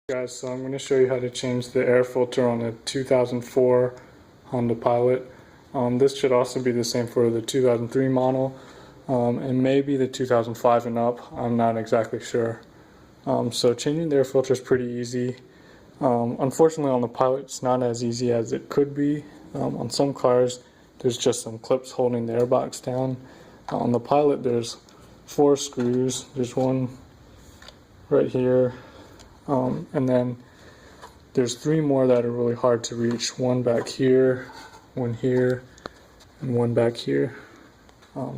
Guys, so I'm going to show you how to change the air filter on a 2004 Honda Pilot. This should also be the same for the 2003 model, and maybe the 2005 and up. I'm not exactly sure. So changing the air filter is pretty easy. Unfortunately on the Pilot it's not as easy as it could be. On some cars there's just some clips holding the airbox down. On the Pilot there's 4 screws. There's one right here. And then there's 3 more that are really hard to reach. One back here, one here, and one back here.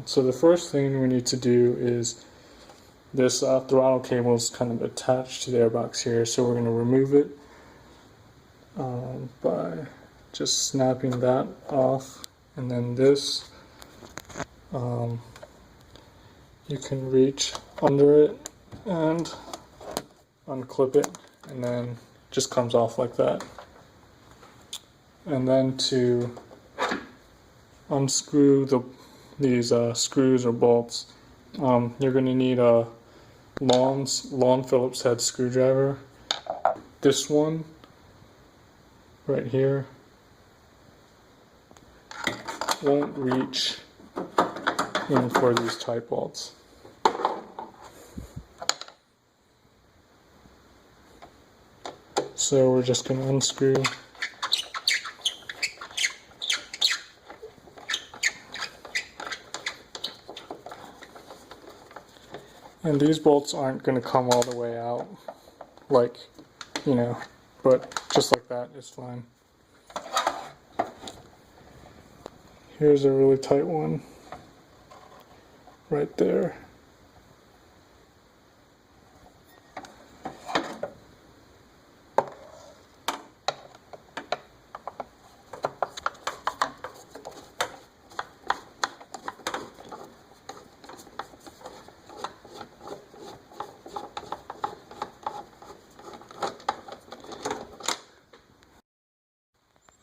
So the first thing we need to do is this throttle cable is kind of attached to the airbox here, so we're going to remove it by just snapping that off. And then this, you can reach under it and unclip it, and then it just comes off like that. And then to unscrew these screws or bolts, you're going to need a long Phillips head screwdriver. This one right here won't reach in for these type bolts. So we're just going to unscrew. And these bolts aren't going to come all the way out, like, but just like that is fine. Here's a really tight one right there.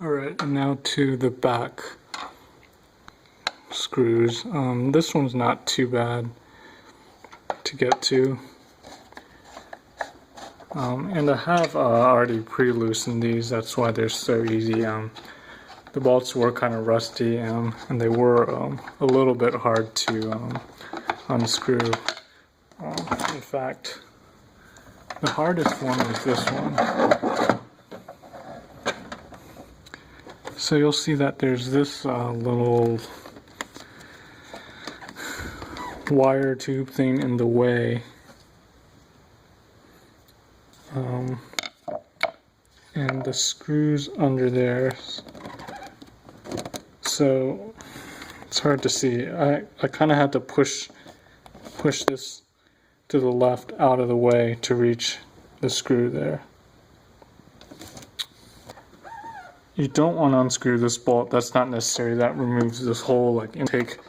Alright, and now to the back screws. This one's not too bad to get to. And I have already pre-loosened these, that's why they're so easy. The bolts were kind of rusty, and they were a little bit hard to unscrew. In fact, the hardest one is this one. So you'll see that there's this little wire tube thing in the way. And the screws under there. So it's hard to see. I kind of had to push this to the left out of the way to reach the screw there. You don't want to unscrew this bolt. That's not necessary. That removes this whole intake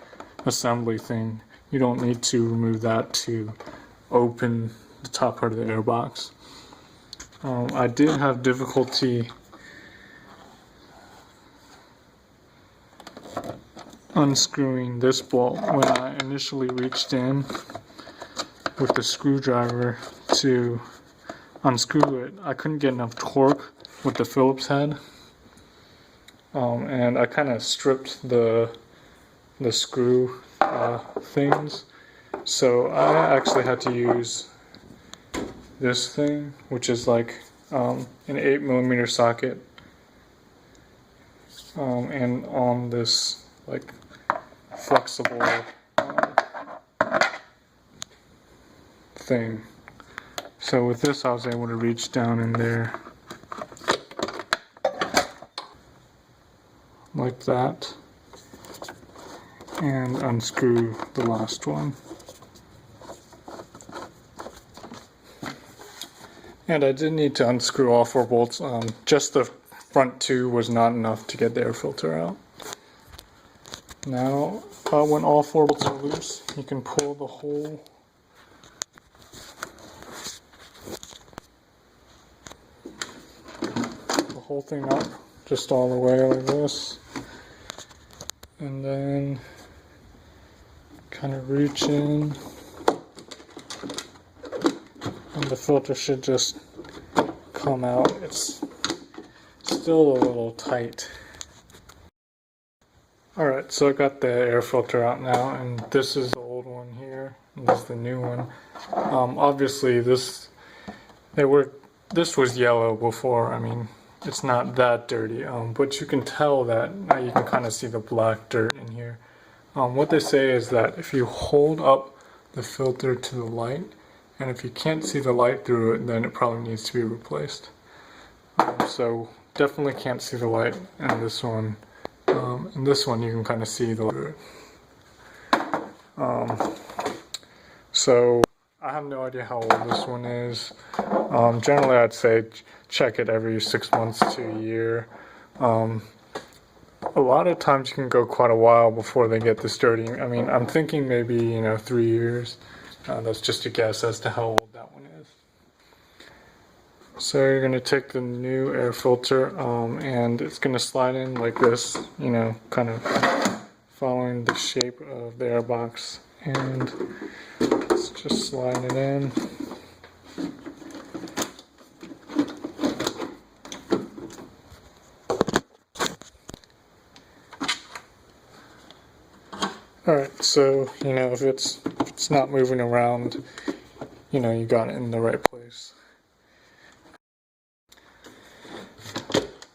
assembly thing. You don't need to remove that to open the top part of the airbox. I did have difficulty unscrewing this bolt when I initially reached in with the screwdriver to unscrew it. I couldn't get enough torque with the Phillips head. And I kind of stripped the screw things, so I actually had to use this thing, which is like an 8mm socket, and on this flexible thing. So with this I was able to reach down in there like that and unscrew the last one. And I did need to unscrew all 4 bolts. Just the front 2 was not enough to get the air filter out. Now, when all 4 bolts are loose, you can pull the whole thing up, just all the way like this, and then kind of reach in, and the filter should just come out. It's still a little tight. Alright, so I got the air filter out now, and this is the old one here, and this is the new one. Obviously this was yellow before. I mean, it's not that dirty, but you can tell that now you can kind of see the black dirt in here. What they say is that if you hold up the filter to the light, and if you can't see the light through it, then it probably needs to be replaced. So definitely can't see the light in this one. In this one you can kind of see the light. So I have no idea how old this one is. Generally I'd say check it every 6 months to a year. A lot of times you can go quite a while before they get this dirty. I mean, I'm thinking maybe 3 years. That's just a guess as to how old that one is. So you're going to take the new air filter and it's going to slide in like this, kind of following the shape of the air box, and let's just slide it in. Alright, so if it's not moving around, you got it in the right place.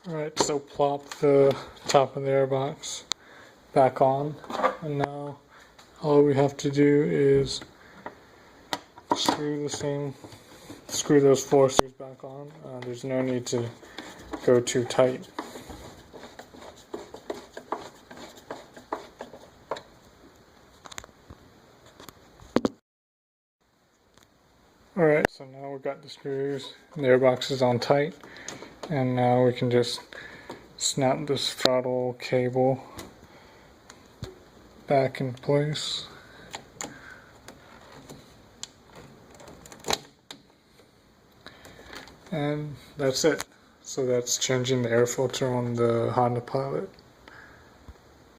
Alright, so plop the top of the air box back on, and now all we have to do is screw those 4 screws back on. There's no need to go too tight. Alright, so now we've got the screws, the air box is on tight, and now we can just snap this throttle cable back in place. And that's it. So that's changing the air filter on the Honda Pilot.